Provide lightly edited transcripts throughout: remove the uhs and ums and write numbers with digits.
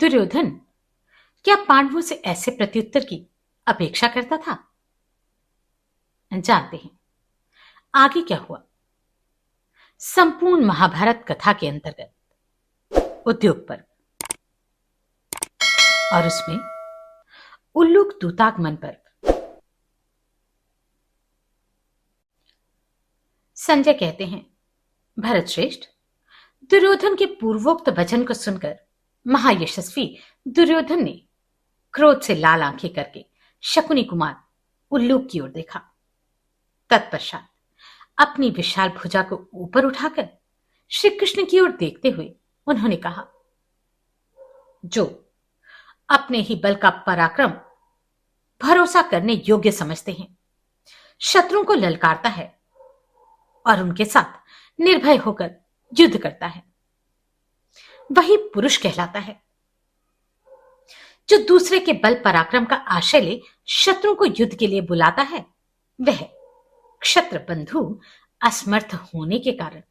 दुर्योधन क्या पांडवों से ऐसे प्रत्युत्तर की अपेक्षा करता था? जानते हैं आगे क्या हुआ। संपूर्ण महाभारत कथा के अंतर्गत उद्योग पर्व और उसमें उल्लूक दूतागमन पर्व। संजय कहते हैं, भरत श्रेष्ठ, दुर्योधन के पूर्वोक्त वचन को सुनकर महायशस्वी दुर्योधन ने क्रोध से लाल आंखें करके शकुनी कुमार उल्लूक की ओर देखा। तत्पश्चात अपनी विशाल भुजा को ऊपर उठाकर श्री कृष्ण की ओर देखते हुए उन्होंने कहा, जो अपने ही बल का पराक्रम भरोसा करने योग्य समझते हैं, शत्रुओं को ललकारता है और उनके साथ निर्भय होकर युद्ध करता है, वही पुरुष कहलाता है। जो दूसरे के बल पराक्रम का आश्रय ले शत्रुओं को युद्ध के लिए बुलाता है, वह क्षत्र बंधु असमर्थ होने के कारण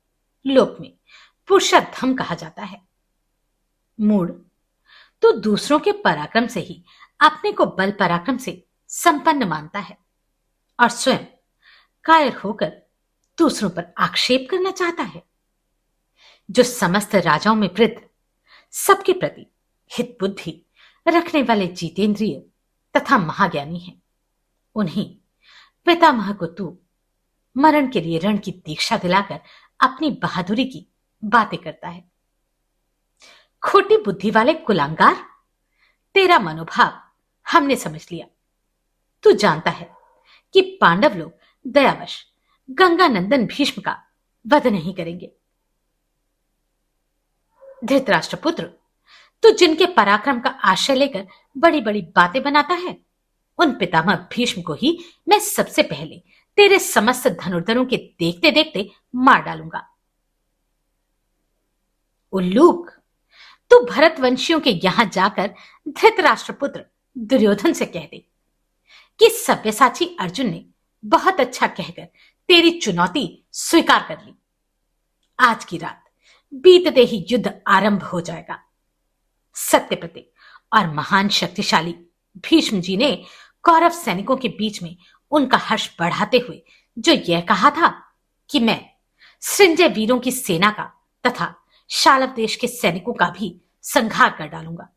लोक में पुरुषोत्तम कहा जाता है। मूढ़ तो दूसरों के पराक्रम से ही अपने को बल पराक्रम से संपन्न मानता है और स्वयं कायर होकर दूसरों पर आक्षेप करना चाहता है। जो समस्त राजाओं में वृद्ध, सबके प्रति हित बुद्धि रखने वाले जितेंद्रिय तथा महाज्ञानी हैं, उन्हीं पितामह को तू मरण के लिए रण की दीक्षा दिलाकर अपनी बहादुरी की बातें करता है। खोटी बुद्धि वाले कुलांगार, तेरा मनोभाव हमने समझ लिया। तू जानता है कि पांडव लोग दयावश गंगानंदन भीष्म का वध नहीं करेंगे। धृतराष्ट्रपुत्र, तू जिनके पराक्रम का आश्रय लेकर बड़ी बड़ी बातें बनाता है, उन पितामह भीष्म को ही मैं सबसे पहले तेरे समस्त धनुर्धरों के देखते देखते मार डालूंगा। उल्लूक, तू भरतवंशियों के यहां जाकर धृतराष्ट्रपुत्र दुर्योधन से कह दे कि सव्यसाची अर्जुन ने बहुत अच्छा कहकर तेरी चुनौती स्वीकार कर ली। आज की रात बीतते ही युद्ध आरंभ हो जाएगा। सत्यप्रति और महान शक्तिशाली भीष्म जी ने कौरव सैनिकों के बीच में उनका हर्ष बढ़ाते हुए जो यह कहा था कि मैं संजय वीरों की सेना का तथा शालव देश के सैनिकों का भी संहार कर डालूंगा।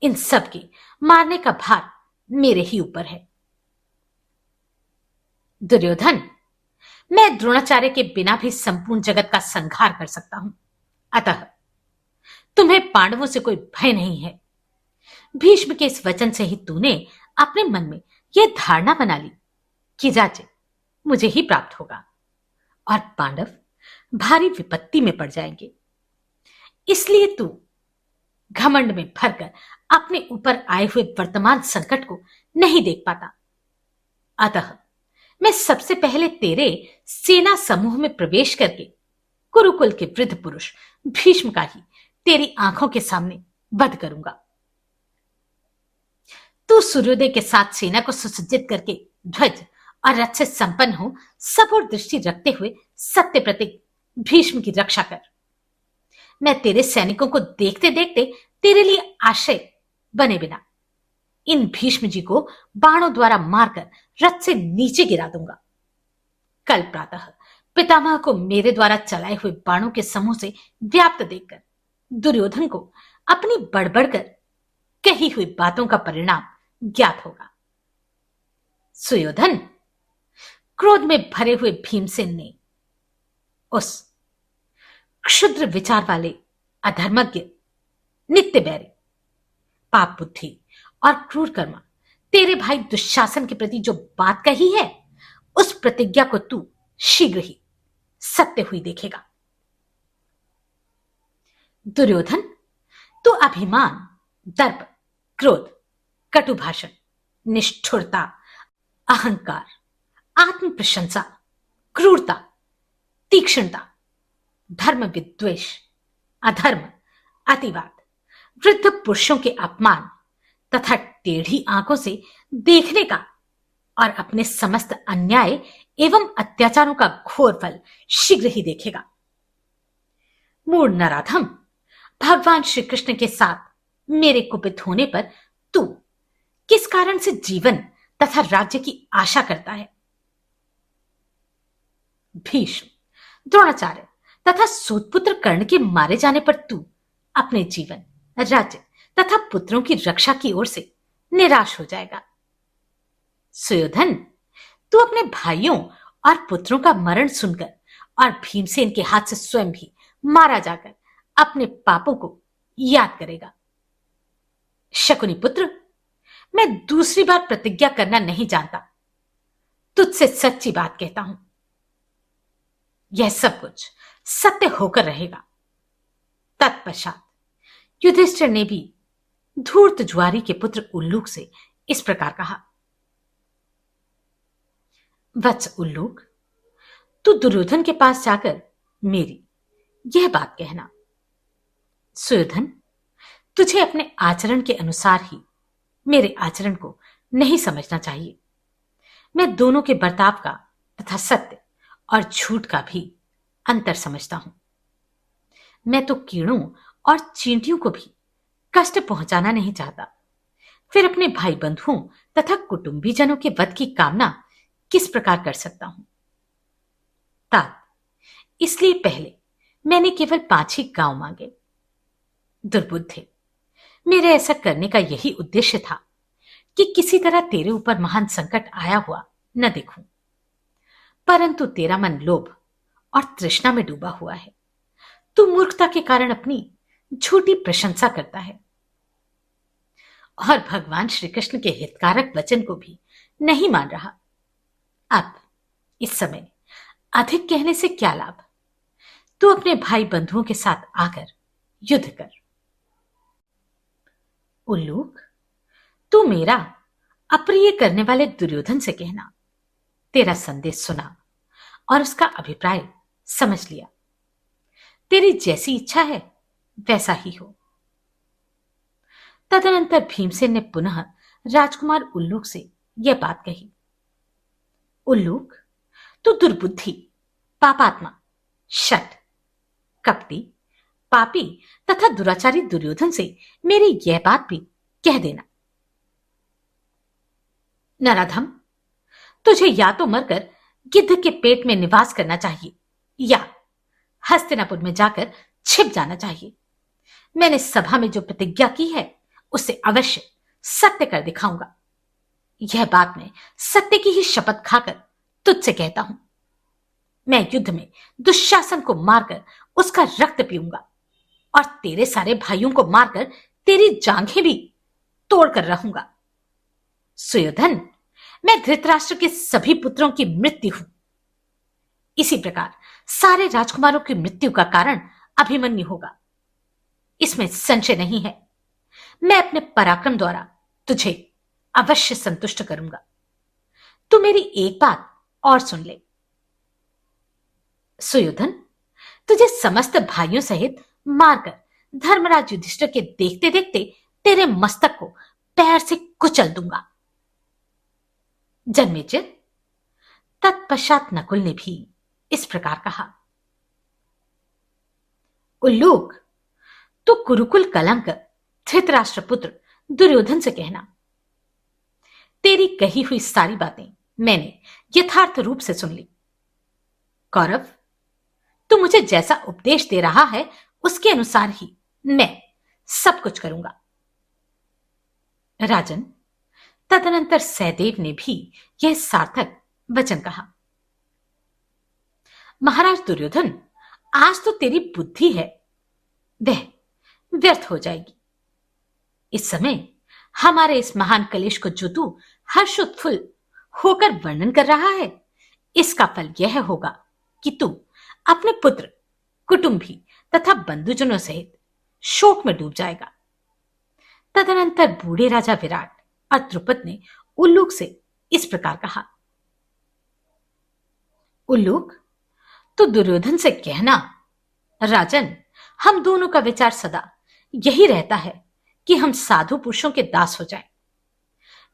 इन सब के मारने का भार मेरे ही ऊपर है। दुर्योधन, मैं द्रोणाचार्य के बिना भी संपूर्ण जगत का संहार कर सकता हूं, अतः तुम्हें पांडवों से कोई भय नहीं है। भीष्म के इस वचन से ही तूने अपने मन में यह धारणा बना ली कि राज्य मुझे ही प्राप्त होगा और पांडव भारी विपत्ति में पड़ जाएंगे। इसलिए तू घमंड में भरकर अपने ऊपर आए हुए वर्तमान संकट को नहीं देख पाता। अतः मैं सबसे पहले तेरे सेना समूह में प्रवेश करके कुरुकुल के वृद्ध पुरुष भीष्म का ही तेरी आंखों के सामने वध करूंगा। तू सूर्योदय के साथ सेना को सुसज्जित करके ध्वज और रथ से संपन्न हो सब और दृष्टि रखते हुए सत्य प्रतीक भीष्म की रक्षा कर। मैं तेरे सैनिकों को देखते देखते तेरे लिए आश्रय बने बिना इन भीष्म जी को बाणों द्वारा मारकर रथ से नीचे गिरा दूंगा। कल प्रातः पितामह को मेरे द्वारा चलाए हुए बाणों के समूह से व्याप्त देखकर दुर्योधन को अपनी बढ़बढ़कर कही हुई बातों का परिणाम ज्ञात होगा। सुयोधन, क्रोध में भरे हुए भीमसेन ने उस क्षुद्र विचार वाले अधर्मज्ञ, नित्य बैरी, पाप बुद्धि और क्रूर कर्मा तेरे भाई दुशासन के प्रति जो बात कही है, उस प्रतिज्ञा को तू शीघ्र ही सत्य हुई देखेगा। दुर्योधन, तू अभिमान, दर्प, क्रोध, कटु भाषण, निष्ठुरता, अहंकार, आत्म प्रशंसा, क्रूरता, तीक्ष्णता, धर्म विद्वेष, अधर्म, अतिवाद, वृद्ध पुरुषों के अपमान तथा टेढ़ी आंखों से देखने का और अपने समस्त अन्याय एवं अत्याचारों का घोर फल शीघ्र ही देखेगा। मूढ़ नराधम, भगवान श्री कृष्ण के साथ मेरे कुपित होने पर तू किस कारण से जीवन तथा राज्य की आशा करता है? भीष्म, द्रोणाचार्य तथा सूतपुत्र कर्ण के मारे जाने पर तू अपने जीवन, राज्य तथा पुत्रों की रक्षा की ओर से निराश हो जाएगा। सुयोधन, तू अपने भाइयों और पुत्रों का मरण सुनकर और भीमसेन के हाथ से स्वयं भी मारा जाकर अपने पापों को याद करेगा। शकुनी पुत्र, मैं दूसरी बार प्रतिज्ञा करना नहीं जानता, तुझसे सच्ची बात कहता हूं। यह सब कुछ सत्य होकर रहेगा। तत्पश्चात युधिष्ठिर ने भी धूर्त ज्वारी के पुत्र उल्लूक से इस प्रकार कहा, वत्स उल्लूक, तू दुर्योधन के पास जाकर मेरी यह बात कहना। सुयोधन, तुझे अपने आचरण के अनुसार ही मेरे आचरण को नहीं समझना चाहिए। मैं दोनों के बर्ताव का तथा सत्य और झूठ का भी अंतर समझता हूं। मैं तो कीड़ों और चींटियों को भी कष्ट पहुंचाना नहीं चाहता, फिर अपने भाई बंधुओं तथा कुटुंबीजनों के वध की कामना किस प्रकार कर सकता हूं? तात, इसलिए पहले मैंने केवल 5 ही गांव मांगे। दुर्बुद्धे, मेरे ऐसा करने का यही उद्देश्य था कि किसी तरह तेरे ऊपर महान संकट आया हुआ न देखूं, परंतु तेरा मन लोभ और तृष्णा में डूबा हुआ है। तू मूर्खता के कारण अपनी झूठी प्रशंसा करता है और भगवान श्री कृष्ण के हितकारक वचन को भी नहीं मान रहा। अब इस समय अधिक कहने से क्या लाभ? तू अपने भाई बंधुओं के साथ आकर युद्ध कर। उल्लूक, तू मेरा अप्रिय करने वाले दुर्योधन से कहना, तेरा संदेश सुना और उसका अभिप्राय समझ लिया। तेरी जैसी इच्छा है वैसा ही हो। तदनंतर भीमसेन ने पुनः राजकुमार उल्लूक से यह बात कही, उल्लूक, तू दुर्बुद्धि, पापात्मा, शठ, कपटी, पापी तथा दुराचारी दुर्योधन से मेरी यह बात भी कह देना। नराधम, तुझे या तो मरकर गिद्ध के पेट में निवास करना चाहिए या हस्तिनापुर में जाकर छिप जाना चाहिए। मैंने सभा में जो प्रतिज्ञा की है उसे अवश्य सत्य कर दिखाऊंगा। यह बात मैं सत्य की ही शपथ खाकर तुझसे कहता हूं। मैं युद्ध में दुशासन को मारकर उसका रक्त पीऊंगा और तेरे सारे भाइयों को मारकर तेरी जांघें भी तोड़कर रहूंगा। सुयोधन, मैं धृतराष्ट्र के सभी पुत्रों की मृत्यु हूं। इसी प्रकार सारे राजकुमारों की मृत्यु का कारण अभिमन्यु होगा, इसमें संशय नहीं है। मैं अपने पराक्रम द्वारा तुझे अवश्य संतुष्ट करूंगा। तू मेरी एक बात और सुन ले। सुयोधन, तुझे समस्त भाइयों सहित मारकर धर्मराज युधिष्ठिर के देखते देखते तेरे मस्तक को पैर से कुचल दूंगा। जन्मेजय, तत्पश्चात नकुल ने भी इस प्रकार कहा, उल्लूक, तो कुरुकुल कलंक धृतराष्ट्र पुत्र दुर्योधन से कहना, तेरी कही हुई सारी बातें मैंने यथार्थ रूप से सुन ली। कौरव, तू मुझे जैसा उपदेश दे रहा है उसके अनुसार ही मैं सब कुछ करूंगा। राजन, तदनंतर सहदेव ने भी यह सार्थक वचन कहा, महाराज दुर्योधन, आज तो तेरी बुद्धि है वह व्यर्थ हो जाएगी। इस समय हमारे इस महान कलेश को जो तू हर्षोत्फुल्ल होकर वर्णन कर रहा है, इसका फल यह होगा कि तू अपने पुत्र, कुटुंबी तथा बंधुजनों सहित शोक में डूब जाएगा। तदनंतर बूढ़े राजा विराट और द्रुपद ने उल्लूक से इस प्रकार कहा, उल्लूक, तो दुर्योधन से कहना, राजन, हम दोनों का विचार सदा यही रहता है कि हम साधु पुरुषों के दास हो जाएं।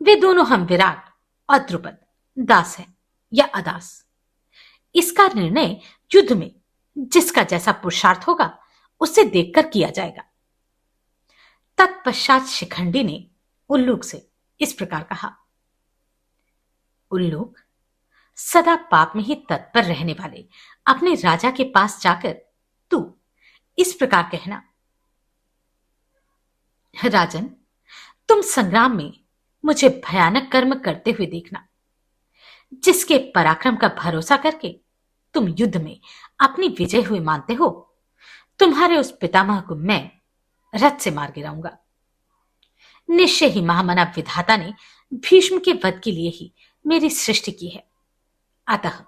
वे दोनों, हम विराट और द्रुपद, दास हैं या अदास। इसका निर्णय युद्ध में जिसका जैसा पुरुषार्थ होगा उसे देखकर किया जाएगा। तत्पश्चात शिखंडी ने उल्लूक से इस प्रकार कहा, उल्लूक, सदा पाप में ही तत्पर रहने वाले अपने राजा के पास जाकर तू इस प्रकार कहना, राजन, तुम संग्राम में मुझे भयानक कर्म करते हुए देखना। जिसके पराक्रम का भरोसा करके तुम युद्ध में अपनी विजय हुए मानते हो, तुम्हारे उस पितामह को मैं रथ से मार गिराऊंगा। निश्चय ही महामना विधाता ने भीष्म के वध के लिए ही मेरी सृष्टि की है। अतः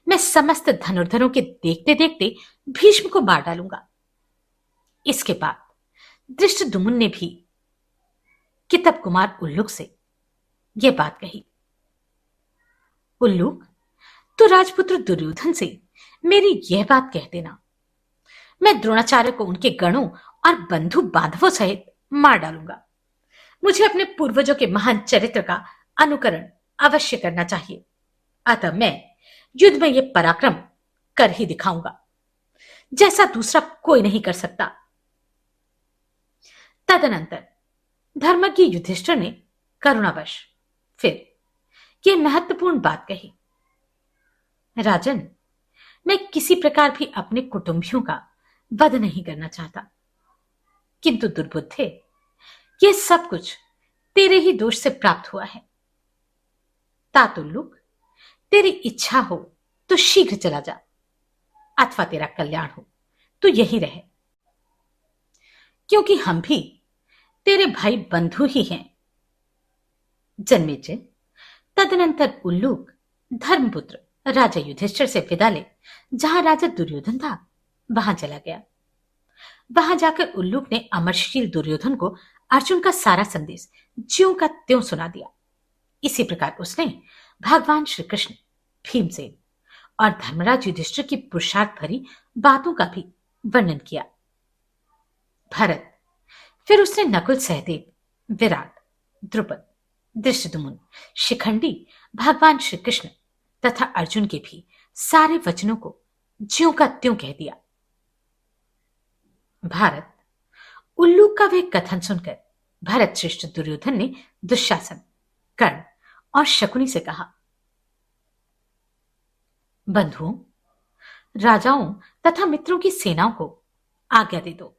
मैं समस्त धनुर्धरों के देखते देखते भीष्म को मार डालूंगा। इसके बाद दृष्टद्युम्न ने भी कितब कुमार उल्लूक से यह बात कही, उल्लूक, तो राजपुत्र दुर्योधन से मेरी यह बात कह देना, मैं द्रोणाचार्य को उनके गणों और बंधु बांधवों सहित मार डालूंगा। मुझे अपने पूर्वजों के महान चरित्र का अनुकरण अवश्य करना चाहिए। अतः मैं युद्ध में यह पराक्रम कर ही दिखाऊंगा, जैसा दूसरा कोई नहीं कर सकता। तदनंतर धर्मज्ञ युधिष्ठिर ने करुणावश फिर यह महत्वपूर्ण बात कही, राजन, मैं किसी प्रकार भी अपने कुटुंबियों का वध नहीं करना चाहता, किंतु दुर्बुद्धे, यह सब कुछ तेरे ही दोष से प्राप्त हुआ है। तातुल्लुक, तेरी इच्छा हो तो शीघ्र चला जा, अथवा तेरा कल्याण हो तो यही रहे, क्योंकि हम भी तेरे भाई बंधु ही हैं। जन्मेजय तदनंतर उल्लूक धर्मपुत्र राजा युधिष्ठिर से विदा ले जहां राजा दुर्योधन था वहां चला गया। वहां जाकर उल्लूक ने अमरशील दुर्योधन को अर्जुन का सारा संदेश ज्यों का त्यों सुना दिया। इसी प्रकार उसने भगवान श्री कृष्ण, भीमसेन और धर्मराज युधिष्ठिर की पुरुषार्थ भरी बातों का भी वर्णन किया। भरत, फिर उसने नकुल, सहदेव, विराट, द्रुपद, दृष्टद्युम्न, शिखंडी, भगवान श्री कृष्ण तथा अर्जुन के भी सारे वचनों को ज्यों का त्यों कह दिया। भारत, उल्लूक का वह कथन सुनकर भरत श्रेष्ठ दुर्योधन ने दुशासन, कर्ण और शकुनी से कहा, बंधुओं, राजाओं तथा मित्रों की सेनाओं को आज्ञा दे दो,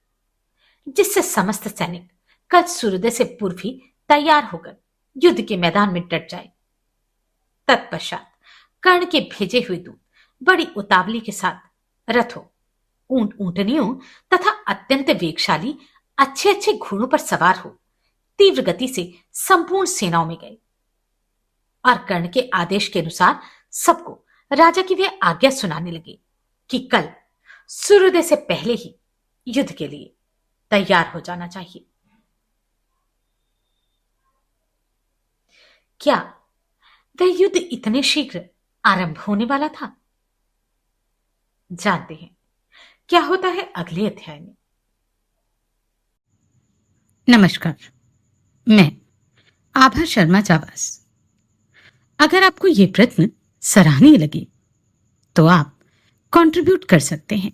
जिससे समस्त सैनिक कल सूर्योदय से पूर्व ही तैयार होकर युद्ध के मैदान में डट जाए। तत्पश्चात कर्ण के भेजे हुए दूत बड़ी उतावली के साथ रथों, ऊंट ऊंटनियों तथा अत्यंत वेगशाली अच्छे अच्छे घोड़ों पर सवार हो तीव्र गति से संपूर्ण सेनाओं में गए और कर्ण के आदेश के अनुसार सबको राजा की वे आज्ञा सुनाने लगे कि कल सूर्योदय से पहले ही युद्ध के लिए तैयार हो जाना चाहिए। क्या वह युद्ध इतने शीघ्र आरंभ होने वाला था? जानते हैं क्या होता है अगले अध्याय में। नमस्कार, मैं आभा शर्मा जावास। अगर आपको ये प्रश्न सराहनीय लगे तो आप कंट्रीब्यूट कर सकते हैं।